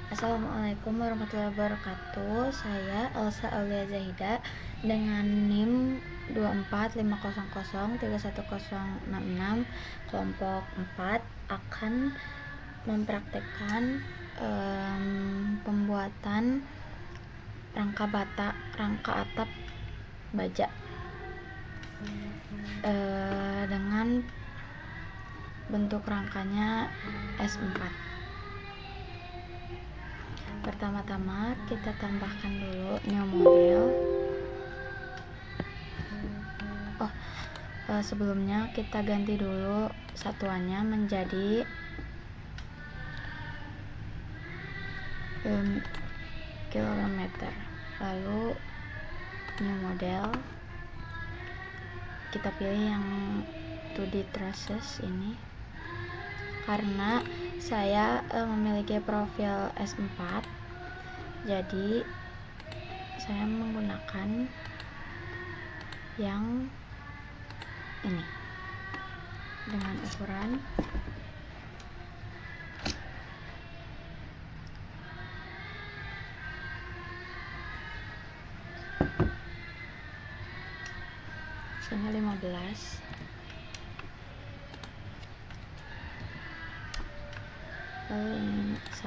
Assalamualaikum warahmatullahi wabarakatuh. Saya Elsa Aulia Zahida dengan NIM 24500311066 kelompok 4 akan mempraktekkan pembuatan rangka atap baja dengan bentuk rangkanya S4. Pertama-tama kita tambahkan dulu new model. Sebelumnya kita ganti dulu satuannya menjadi kilometer. Lalu new model, kita pilih yang 2D traces ini karena saya memiliki profil S4, jadi saya menggunakan yang ini dengan ukuran ini 15, lalu ini 1,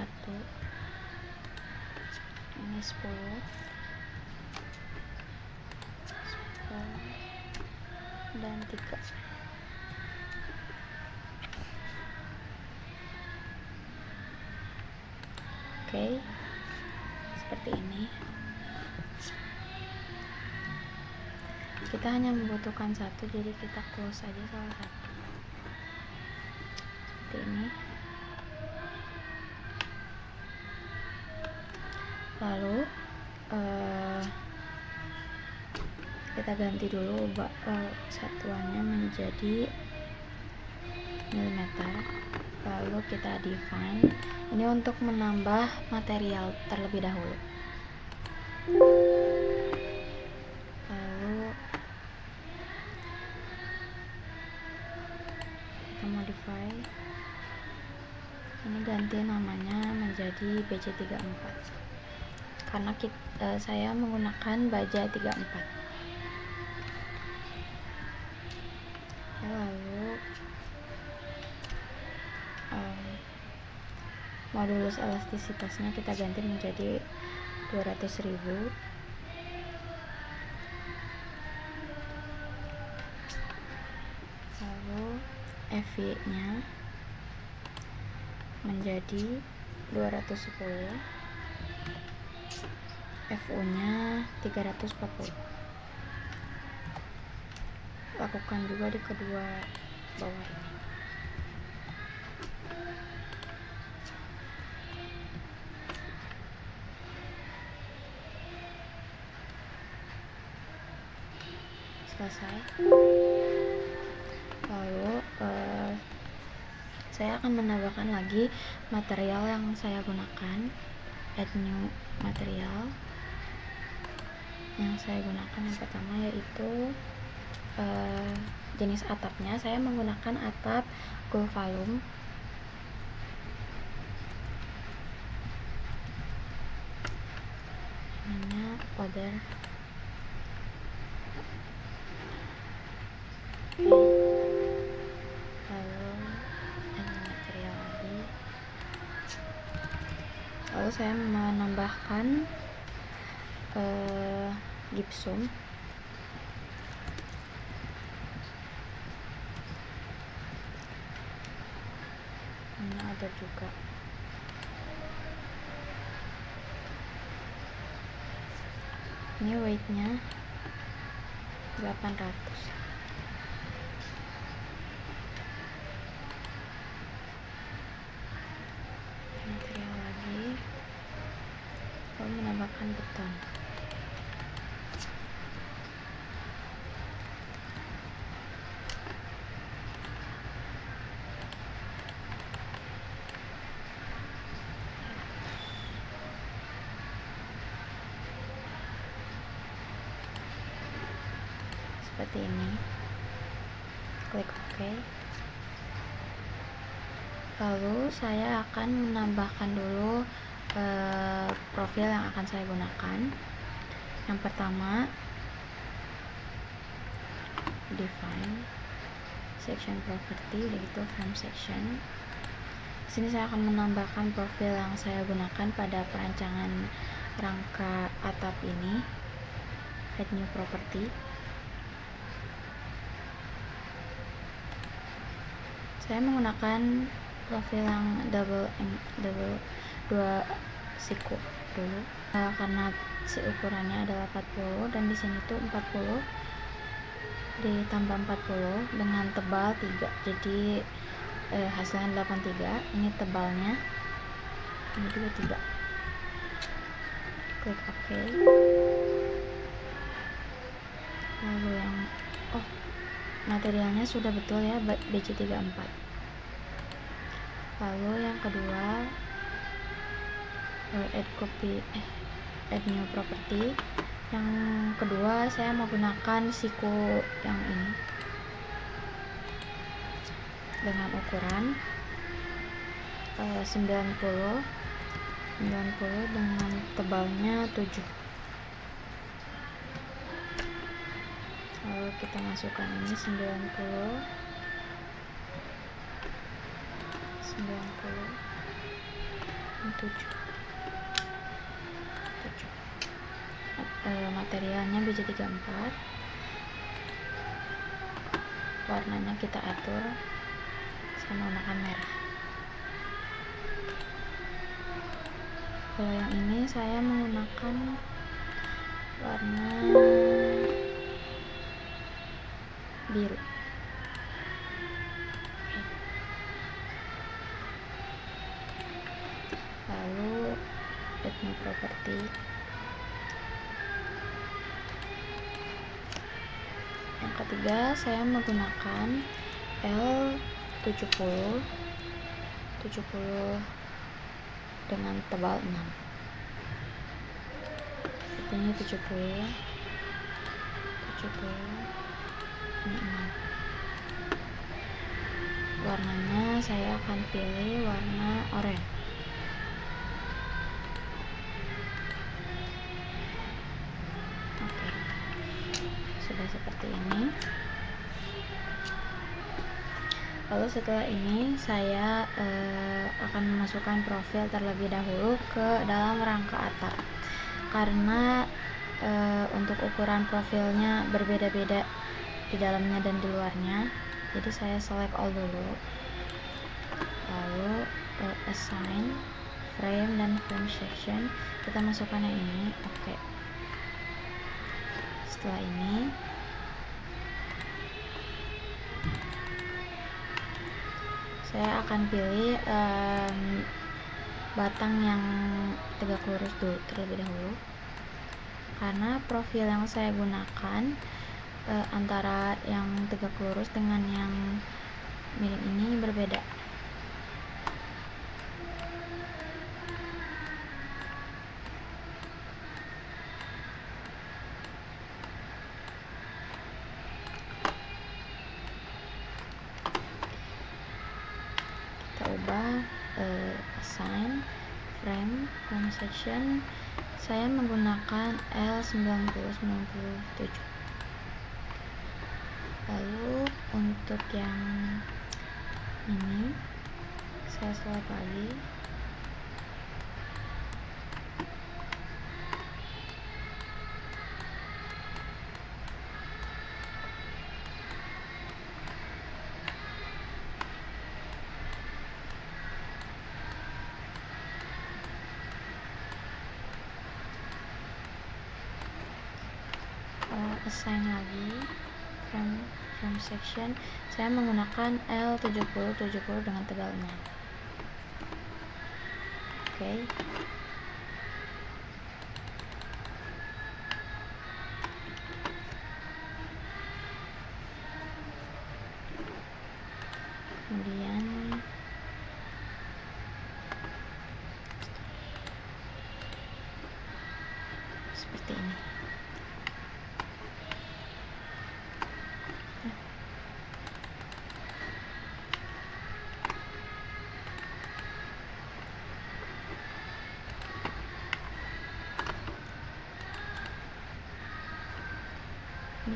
ini 10 dan 3. Oke, seperti ini. Kita hanya membutuhkan satu, jadi kita close saja salah satu seperti ini. Lalu kita ganti dulu satuannya menjadi milimeter. Lalu kita define ini untuk menambah material terlebih dahulu. Lalu kita modify, ini ganti namanya menjadi BJ34 karena saya menggunakan baja 34. Lalu modulus elastisitasnya kita ganti menjadi 200.000. Lalu FV nya menjadi 210, FU nya 340. Lakukan juga di kedua bawah ini. Selesai. Lalu saya akan menambahkan lagi material yang saya gunakan, add new material. Yang saya gunakan yang pertama yaitu jenis atapnya, saya menggunakan atap Gulvalum. Namanya powder. Lalu saya menambahkan gypsum. Ini ada juga. Ini weightnya 800. Material lagi, lalu menambahkan beton. Seperti ini. Klik OK. Lalu saya akan menambahkan dulu profil yang akan saya gunakan. Yang pertama, define section property, yaitu frame section. Di sini saya akan menambahkan profil yang saya gunakan pada perancangan rangka atap ini. Add new property. Saya menggunakan profil yang double 2 siku dulu, karena ukurannya adalah 40 dan di sini tuh 40 ditambah 40 dengan tebal 3, jadi hasilnya 83. Ini tebalnya, ini juga 3. Klik OK. Lalu yang materialnya sudah betul ya, BC34. Lalu yang kedua, add new property. Yang kedua, saya menggunakan siku yang ini dengan ukuran 90 dengan tebalnya 7. Lalu kita masukkan ini 90 7. Materialnya BJ34, warnanya kita atur, saya menggunakan merah. Kalau yang ini saya menggunakan warna biru. Lalu add new property. Yang ketiga, saya menggunakan L70 dengan tebal 6. Ini 70 ini 6. Warnanya saya akan pilih warna oranye. Oke, sudah seperti ini. Lalu setelah ini saya akan memasukkan profil terlebih dahulu ke dalam rangka atap, karena untuk ukuran profilnya berbeda-beda di dalamnya dan di luarnya. Jadi saya select all dulu, lalu assign frame dan frame section, kita masukkan yang ini. Oke. Setelah ini saya akan pilih batang yang tegak lurus dulu terlebih dahulu, karena profil yang saya gunakan antara yang tegak lurus dengan yang miring ini berbeda. Kita ubah assign frame section, saya menggunakan L90-97. Lalu untuk yang ini saya select lagi, assign lagi frame section, saya menggunakan L70 dengan tebal 6. Oke. Kemudian seperti ini.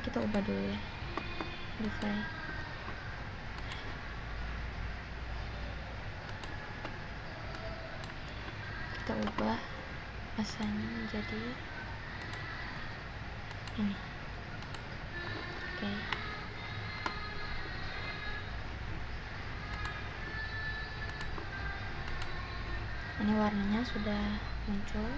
kita ubah dulu ya, modify. Kita ubah asalnya menjadi ini. Oke. Ini warnanya sudah muncul.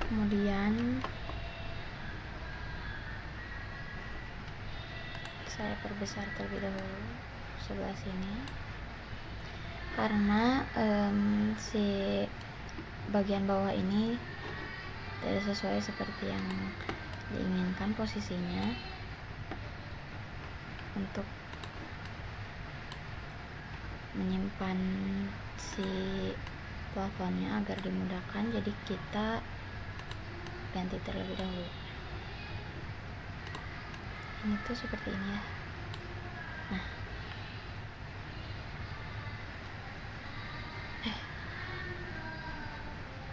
Kemudian saya perbesar terlebih dahulu sebelah sini, karena si bagian bawah ini tidak sesuai seperti yang diinginkan posisinya untuk menyimpan si plafonnya agar dimudahkan. Jadi kita ganti terlebih dahulu. Ini tuh seperti ini ya. Nah,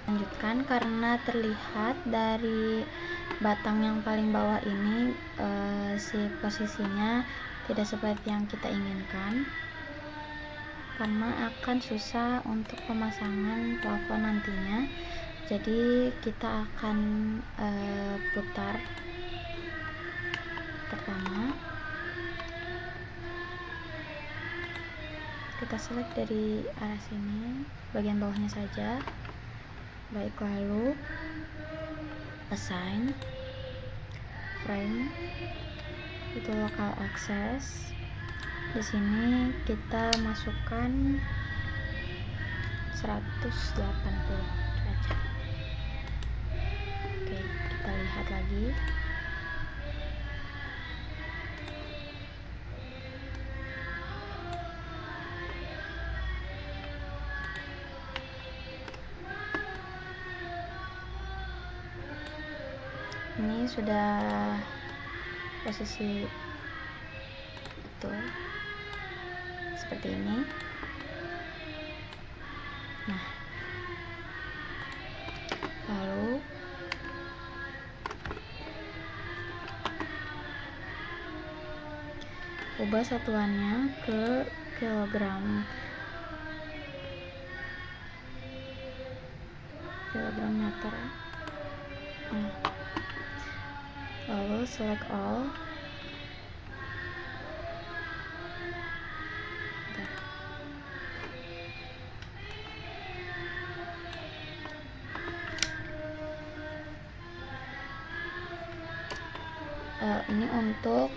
lanjutkan, karena terlihat dari batang yang paling bawah ini si posisinya tidak seperti yang kita inginkan, karena akan susah untuk pemasangan plafon nantinya. Jadi kita akan putar. Pertama kita select dari arah sini, bagian bawahnya saja. Baik, lalu assign frame, itu local access. Di sini kita masukkan 180 derajat. Oke, kita lihat lagi. Ini sudah posisi itu seperti ini. Nah, lalu ubah satuannya ke kilogram meter. Lalu select all. Ini untuk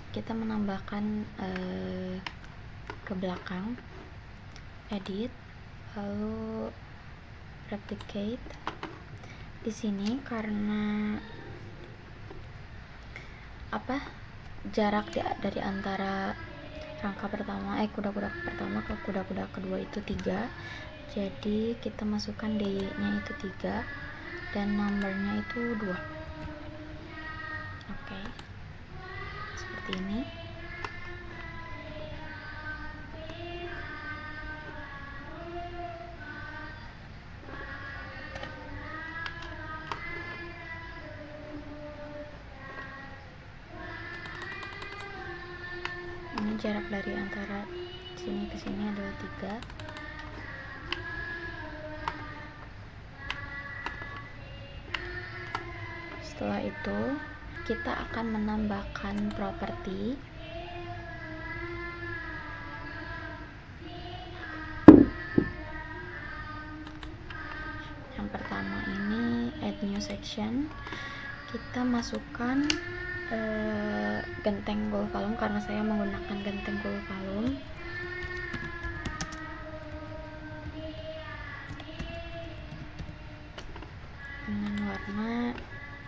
kita menambahkan ke belakang, edit, lalu replicate. Di sini karena jarak dari antara rangka pertama kuda-kuda pertama ke kuda-kuda kedua itu 3, jadi kita masukkan dy nya itu 3 dan numbernya itu 2. Oke, seperti ini. Ini jarak dari antara sini ke sini adalah 3. Setelah itu kita akan menambahkan properti. Yang pertama ini add new section. Kita masukkan genteng gold volume, karena saya menggunakan genteng gold volume. Dengan warna,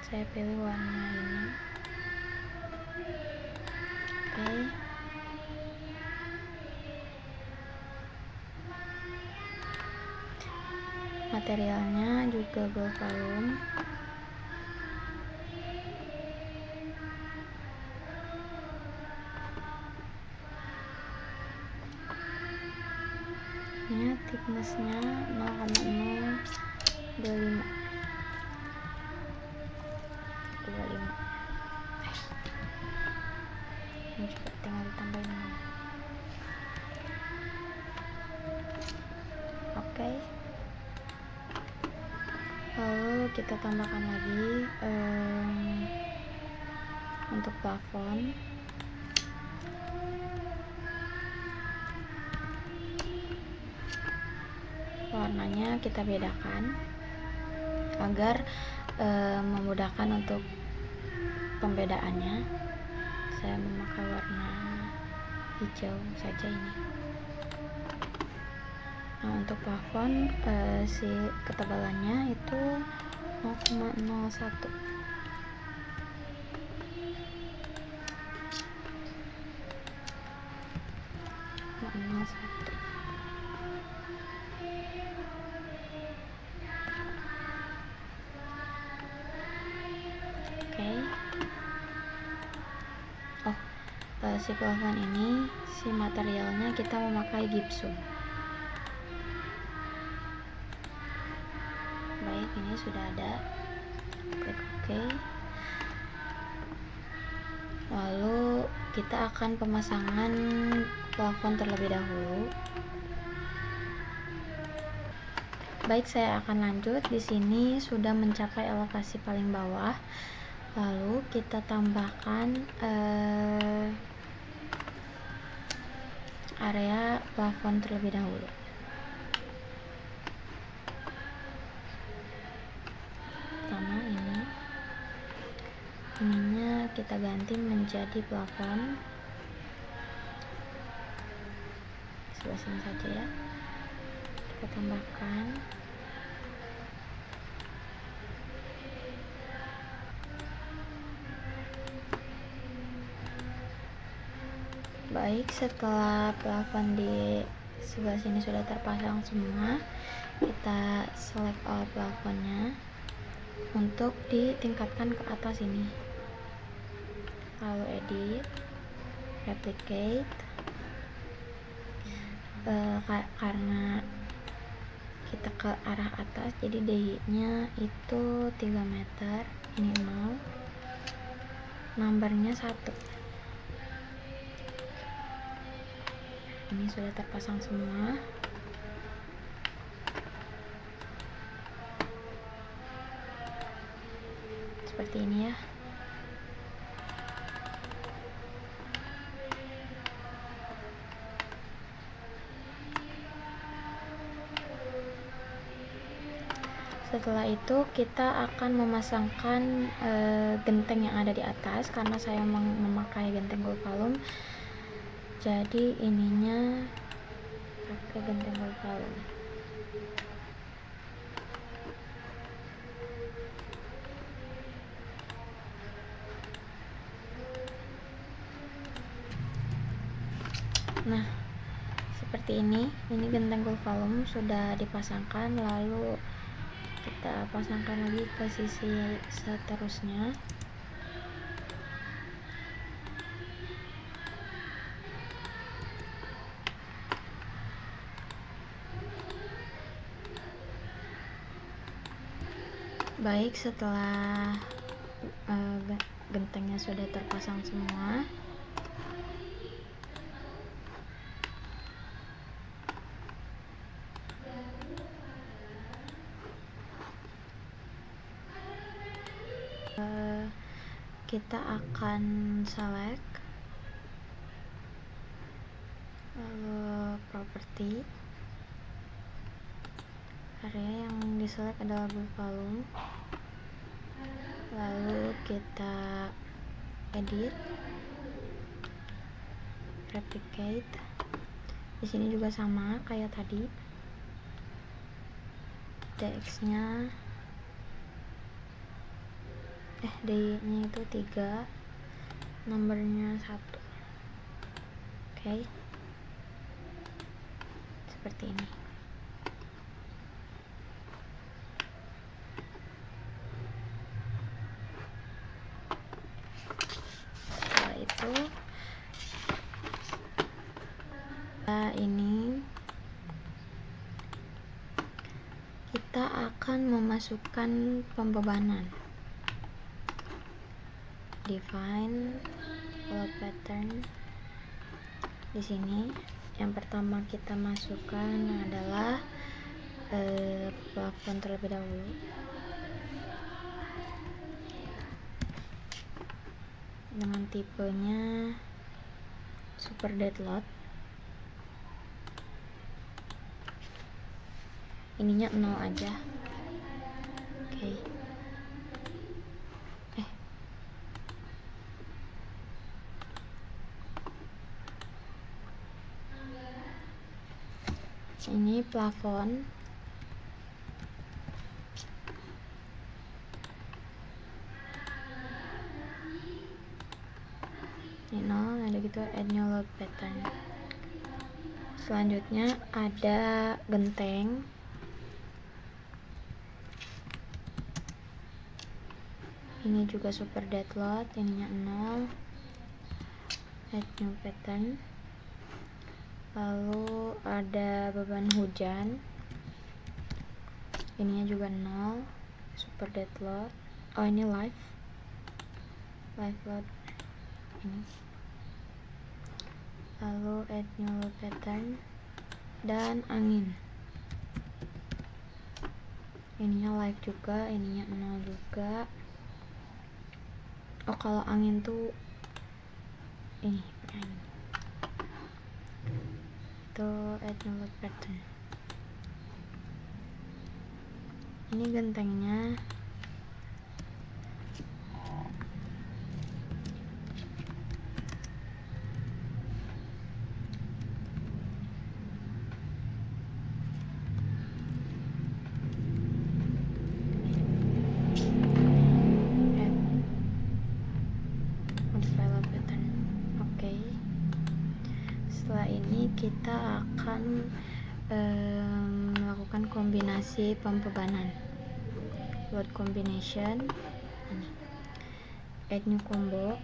saya pilih warna ini. Oke. Materialnya juga gold volume. thicknessnya 0,025 ini juga tinggal ditambahin. Oke. Lalu kita tambahkan lagi untuk plafon. Warnanya kita bedakan agar memudahkan untuk pembedaannya. Saya memakai warna hijau saja ini. Nah, untuk plafon si ketebalannya itu 0,01. Si plafon ini, si materialnya kita memakai gipsum. Baik, ini sudah ada. Klik OK. Lalu kita akan pemasangan plafon terlebih dahulu. Baik, saya akan lanjut. Di sini sudah mencapai elevasi paling bawah. Lalu kita tambahkan area plafon terlebih dahulu. Pertama ininya kita ganti menjadi plafon sebelah sini saja ya. Kita tambahkan baik. Setelah plafon di sebelah sini sudah terpasang semua, kita select all plafonnya untuk ditingkatkan ke atas ini. Lalu edit, replicate. Karena kita ke arah atas, jadi DI-nya itu 3 meter, ini 0, numbernya 1. Ini sudah terpasang semua. Seperti ini ya. Setelah itu kita akan memasangkan genteng yang ada di atas. Karena saya memakai genteng Goldvalum, jadi ininya pakai genteng Goldvalum. Nah, seperti ini genteng Goldvalum sudah dipasangkan. Lalu kita pasangkan lagi ke sisi seterusnya. Baik, setelah gentengnya sudah terpasang semua, kita akan select, lalu property. Area yang diselect adalah Goldvalum. Lalu kita edit, replicate. Di sini juga sama kayak tadi. DX-nya DI-nya itu 3, nomornya 1. Oke. Seperti ini. Setelah itu ini kita akan memasukkan pembebanan. Define load pattern. Di sini yang pertama kita masukkan adalah plafon terlebih dahulu. Dengan tipenya super dead load. Ininya 0 aja. Oke. Ini plafon. Ini 0, ada gitu add new load pattern. Selanjutnya ada genteng. Ini juga super dead load, ininya 0. Add new pattern. Lalu ada beban hujan. Ininya juga 0. Super dead load. Oh, ini live load. Ini. Lalu add new load pattern dan angin. Ininya live juga, ininya 0 juga. Oh, kalau angin tuh ini pakai angin. Itu add new load pattern. Ini gentengnya. Modify load pattern. Oke. Setelah ini kita akan melakukan kombinasi pembebanan. Load combination. Ini. Add new combo.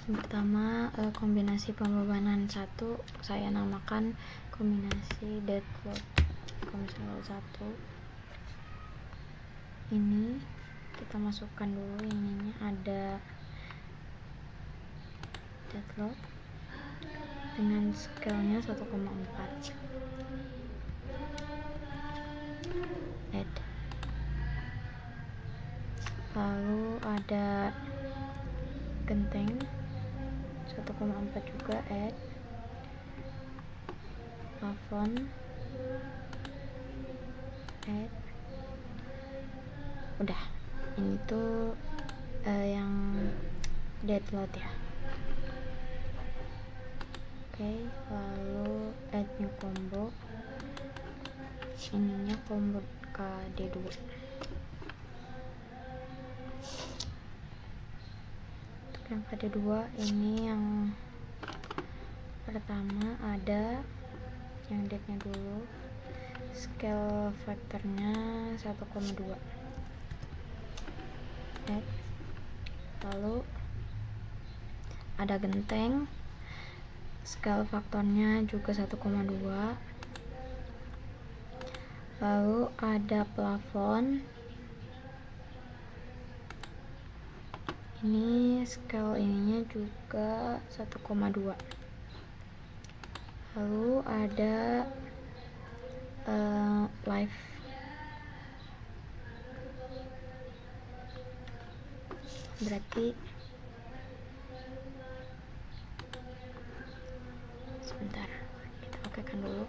Yang pertama kombinasi pembebanan 1, saya namakan kombinasi dead load. Kombinasi load 1. Ini kita masukkan dulu, ininya ada dead load dengan scale-nya 1,4. Add. Lalu ada genteng 1,4 juga, add. Plafon, add. Udah, ini tuh yang dead load ya. Oke, lalu add new combo. Ininya combo KD2. Untuk yang KD2 ini yang pertama ada yang deadnya dulu, scale faktornya 1,2. Add. Lalu ada genteng, scale faktornya juga 1,2. Lalu ada plafon, ini scale ininya juga 1,2. Lalu ada live. Berarti sebentar, kita pakaikan dulu.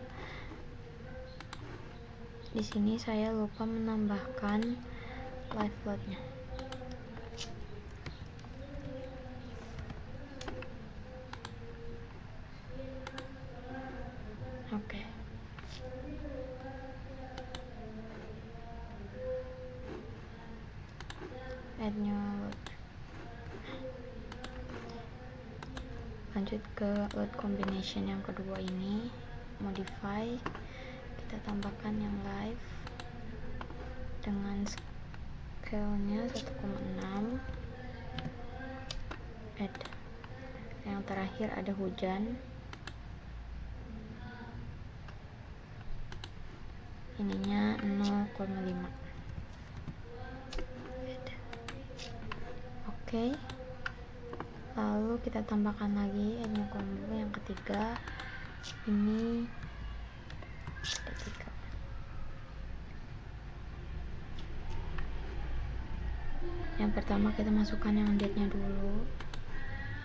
Di sini saya lupa menambahkan live load-nya. Oke. Add new load. Lanjut ke load combination yang kedua ini, modify. Kita tambahkan yang live dengan scale-nya 1,6. Add. Yang terakhir ada hujan. ininya 0,5. Oke, lalu kita tambahkan lagi addnya combo yang ketiga. Ini ada 3. Yang pertama kita masukkan yang date-nya dulu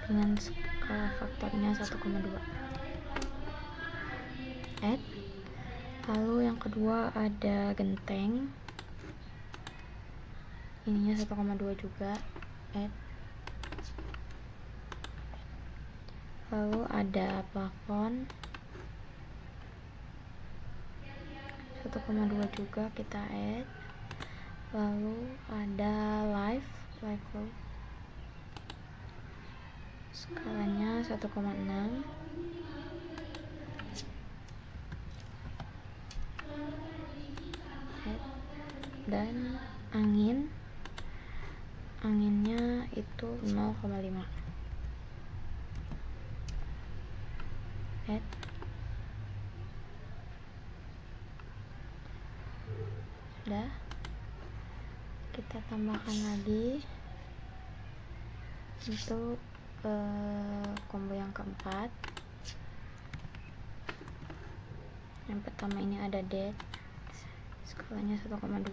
dengan skala faktornya 1,2. Add. Lalu yang kedua ada genteng, ininya 1,2 juga. Add. Lalu ada plafon 1,2 juga, kita add. Lalu ada live low skalanya 1,6. Dan anginnya itu 0,5. Add. Sudah, kita tambahkan lagi untuk combo yang keempat. Yang pertama ini ada date, skalanya 1,2.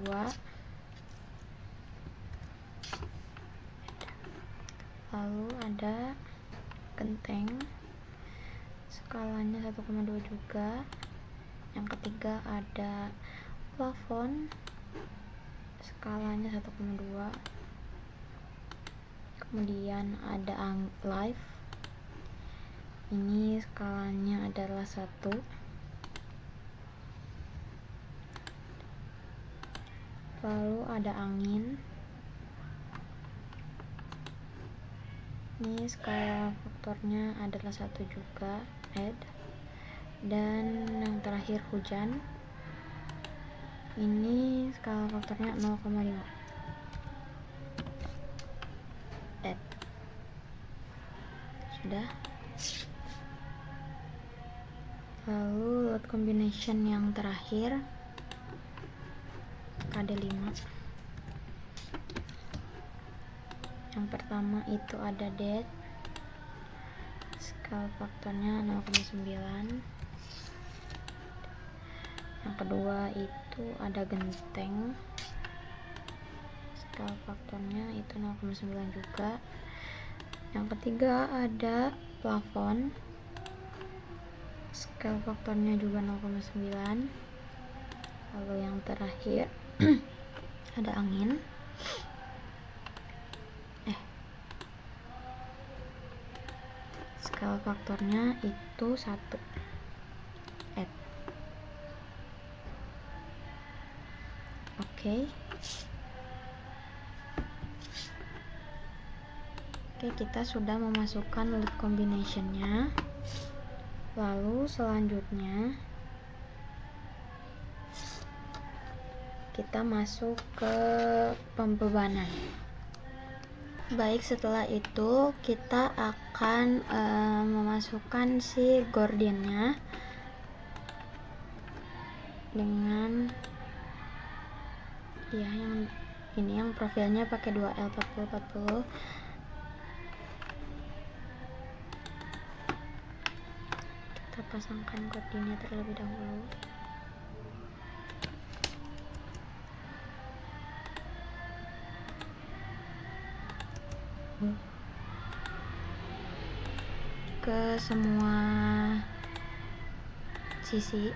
Lalu ada genteng, skalanya 1,2 juga. Yang ketiga ada plafon, skalanya 1,2. Kemudian ada live, ini skalanya adalah 1. Lalu ada angin, ini skala faktornya adalah 1 juga. Add. Dan yang terakhir hujan, ini skala faktornya 0,5. Add. Sudah. Lalu load combination yang terakhir KD5. Yang pertama itu ada date, skala faktornya 0,9. Yang kedua itu ada genteng, skala faktornya itu 0,9 juga. Yang ketiga ada plafon, skala faktornya juga 0,9. Lalu yang terakhir ada angin, skala faktornya itu 1. Add. Oke, kita sudah memasukkan load combination-nya. Lalu selanjutnya kita masuk ke pembebanan. Baik, setelah itu kita akan memasukkan si gordinnya dengan ya yang ini, yang profilnya pakai 2L 40-40. Kita pasangkan gordinnya terlebih dahulu. Ke semua sisi.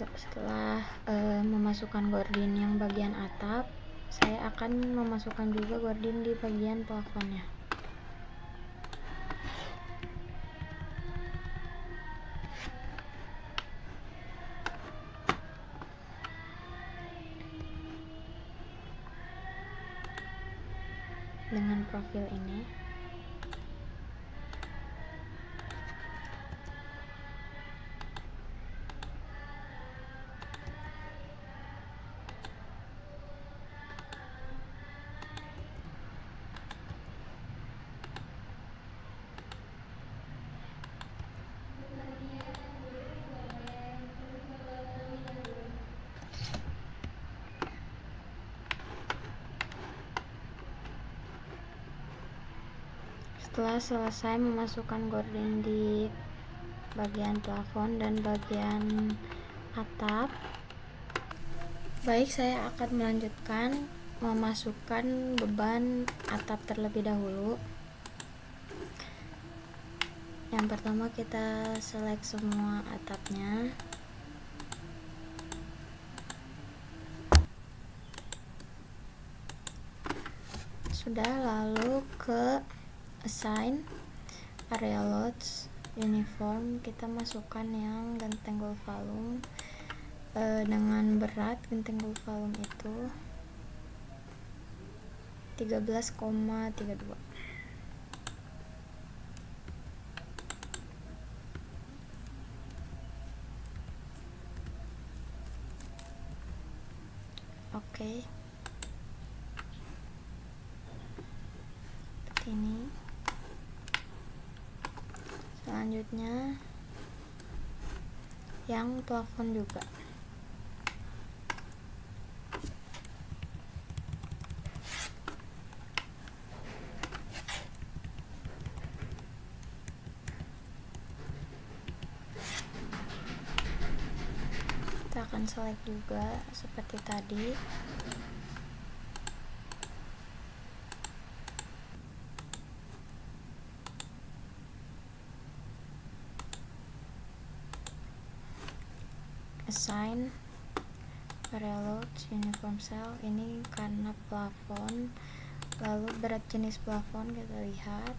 Setelah memasukkan gordin yang bagian atap, saya akan memasukkan juga gordin di bagian plafonnya. Dengan profil ini. Setelah selesai memasukkan gorden di bagian plafon dan bagian atap, saya akan melanjutkan memasukkan beban atap terlebih dahulu. Yang pertama kita select semua atapnya. Sudah, lalu ke assign area loads uniform, kita masukkan yang genteng volume dengan berat genteng volume itu 13,32. Oke. Seperti ini. Selanjutnya yang plafon juga. Kita akan select juga seperti tadi. Assign area loads uniform cell, ini karena plafon. Lalu berat jenis plafon kita lihat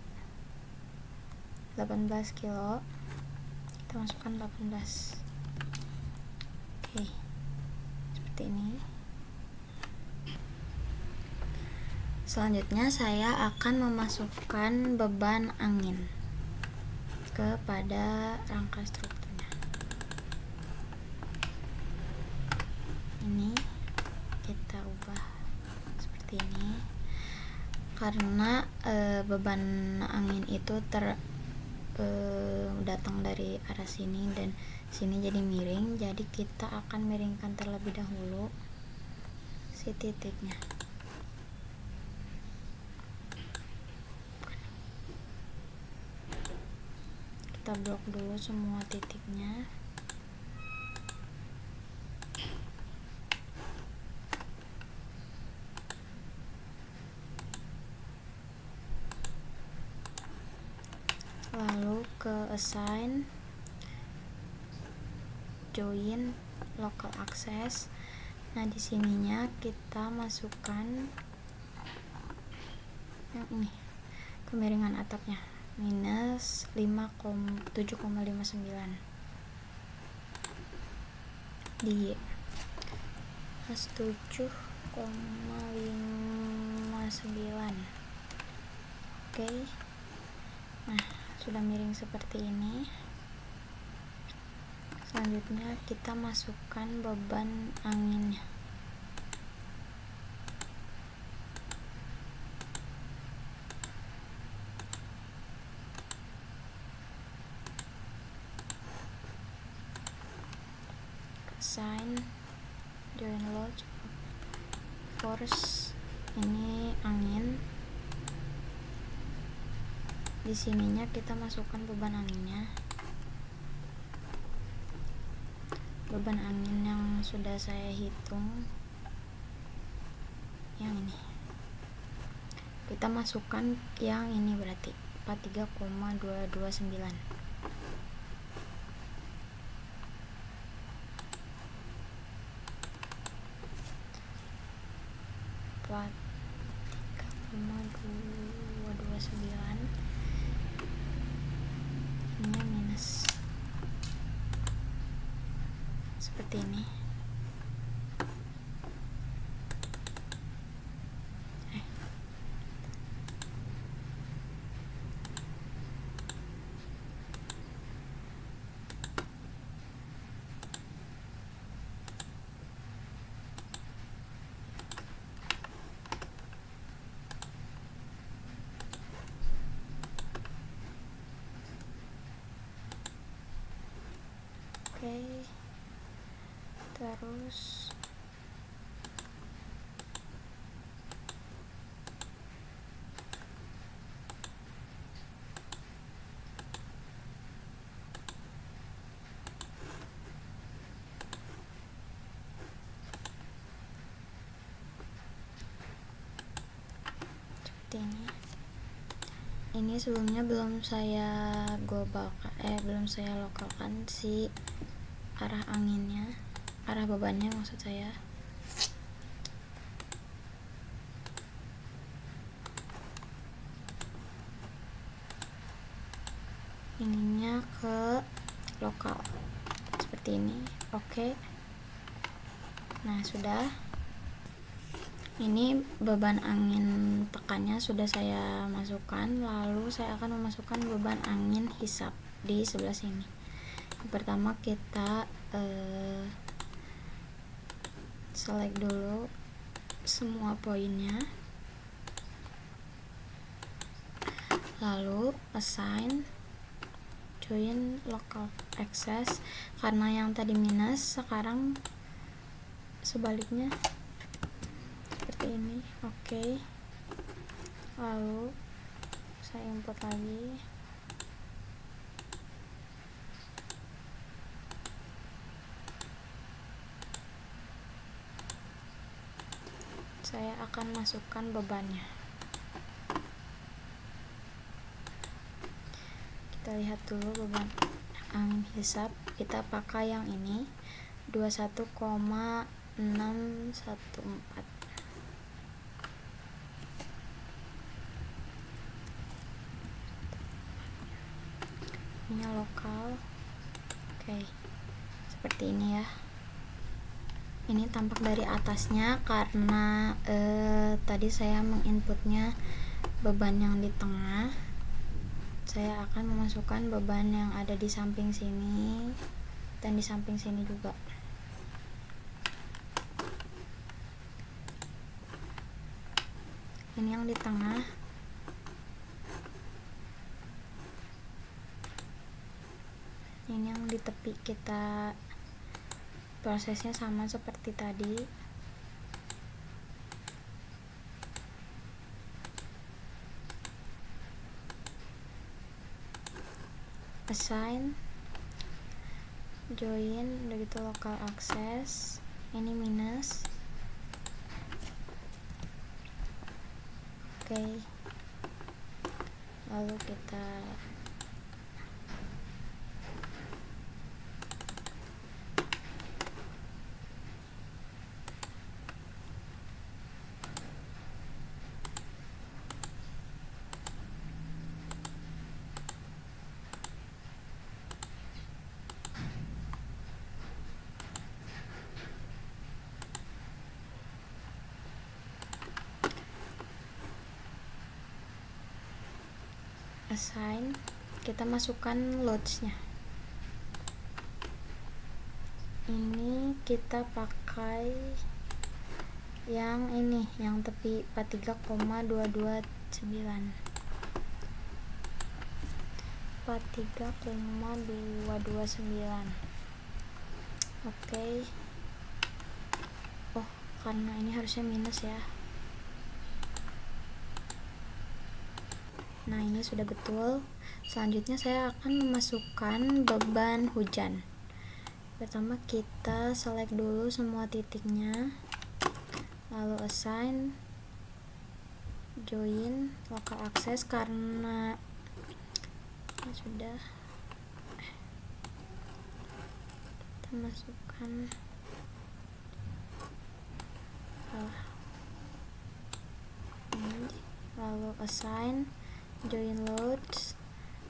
18 kilo, kita masukkan 18. Oke, seperti ini. Selanjutnya saya akan memasukkan beban angin kepada rangka strukturnya. Ini kita ubah seperti ini karena beban angin itu datang dari arah sini dan sini jadi miring, jadi kita akan miringkan terlebih dahulu si titiknya. Kita blok dulu semua titiknya. Lalu ke assign join local access. Nah, di sininya kita masukkan yang ini, kemiringan atapnya minus 7,59 di plus 7,59. Oke. Nah, sudah miring seperti ini. Selanjutnya kita masukkan beban anginnya. Assign join load force, ini angin. Di sininya kita masukkan beban anginnya. Beban angin yang sudah saya hitung yang ini. Kita masukkan yang ini, berarti 43,229. Plat 3,229 ini minus seperti ini. Oke, terus seperti ini sebelumnya belum saya belum saya lokalkan si arah anginnya, arah bebannya maksud saya. Ininya ke lokal seperti ini. Oke. Nah, sudah. Ini beban angin tekannya sudah saya masukkan, lalu saya akan memasukkan beban angin hisap di sebelah sini. Yang pertama kita select dulu semua poinnya, lalu assign join local access, karena yang tadi minus sekarang sebaliknya seperti ini. Oke. Lalu saya import lagi, saya akan masukkan bebannya. Kita lihat dulu beban angin hisap, kita pakai yang ini 21,614. Ini lokal. Oke, seperti ini ya. Ini tampak dari atasnya karena tadi saya menginputnya beban yang di tengah. Saya akan memasukkan beban yang ada di samping sini dan di samping sini juga. Ini yang di tengah. Ini yang di tepi. Kita prosesnya sama seperti tadi. Assign join, udah gitu local access, ini minus. Oke. Lalu kita assign, kita masukkan loads-nya. Ini kita pakai yang ini, yang tepi 43,229. 43,229. Oke. Oh, karena ini harusnya minus ya. Nah, ini sudah betul. Selanjutnya saya akan memasukkan beban hujan. Pertama kita select dulu semua titiknya, lalu assign join local access, karena sudah kita masukkan ini, lalu assign join loads,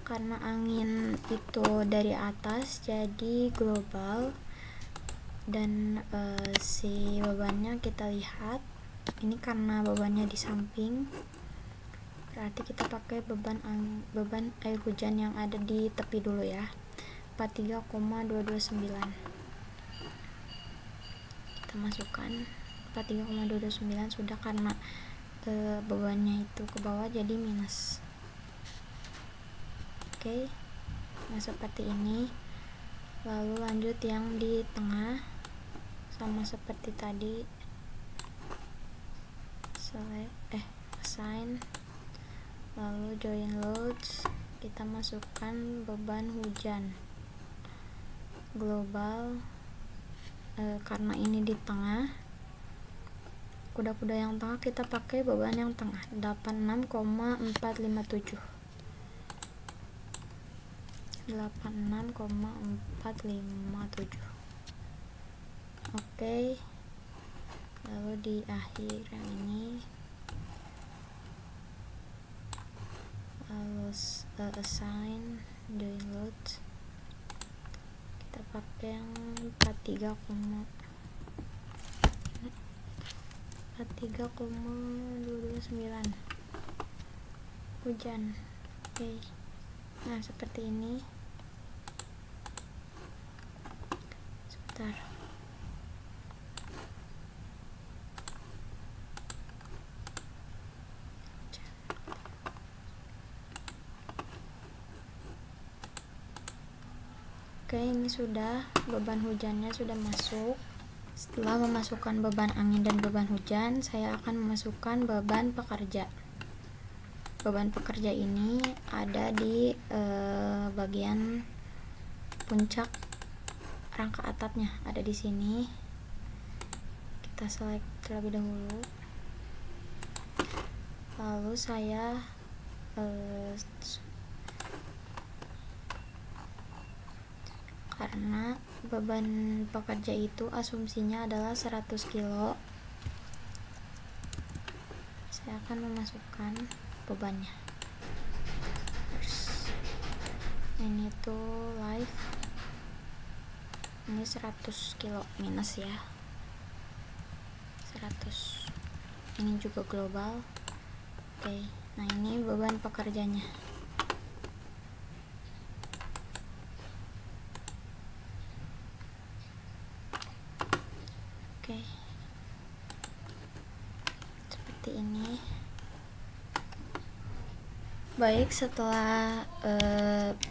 karena angin itu dari atas jadi global, dan si bebannya kita lihat ini karena bebannya di samping, berarti kita pakai beban air hujan yang ada di tepi dulu ya, 43,229. kita masukkan 43,229 sudah, karena bebannya itu ke bawah jadi minus. Oke. Nah, seperti ini. Lalu lanjut yang di tengah, sama seperti tadi, assign, lalu join loads, kita masukkan beban hujan global, karena ini di tengah kuda-kuda yang tengah kita pakai beban yang tengah 86,457. 86,457. Oke, lalu di akhir yang ini lalu assign doing load kita pakai yang 43,229 hujan. Oke, nah seperti ini. Sebentar. Oke, ini sudah beban hujannya sudah masuk. Setelah memasukkan beban angin dan beban hujan, saya akan memasukkan beban pekerja. Beban pekerja ini ada di bagian puncak rangka atapnya, ada di sini. Kita select terlebih dahulu. Lalu saya karena beban pekerja itu asumsinya adalah 100 kilo, saya akan memasukkan bebannya. Ini tuh live, ini 100 kilo minus ya, 100. Ini juga global. Oke, nah ini beban pekerjanya. Oke, seperti ini. Baik, setelah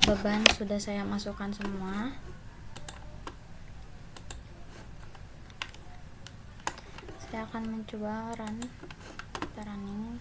beban sudah saya masukkan semua, saya akan mencoba running.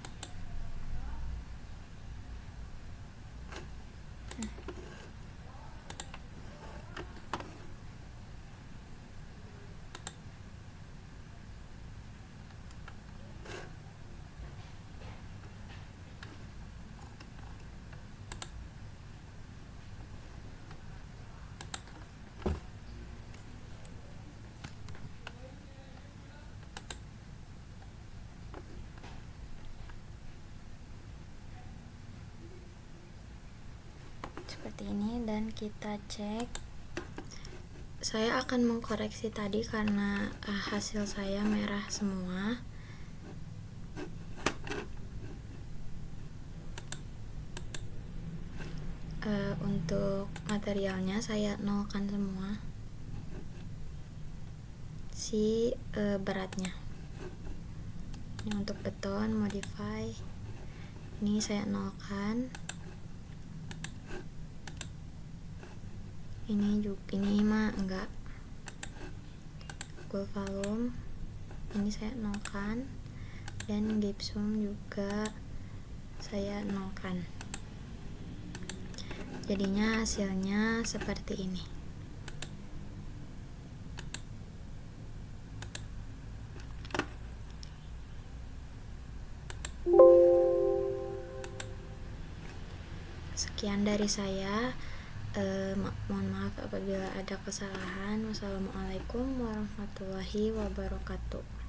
Seperti ini, dan kita cek. Saya akan mengkoreksi tadi karena hasil saya merah semua. Untuk materialnya saya nolkan semua si beratnya. Ini untuk beton modify, ini saya nolkan. Ini mah enggak. Gold volume ini saya nolkan, dan gypsum juga saya nolkan. Jadinya hasilnya seperti ini. Sekian dari saya. Mohon maaf apabila ada kesalahan. Wassalamualaikum warahmatullahi wabarakatuh.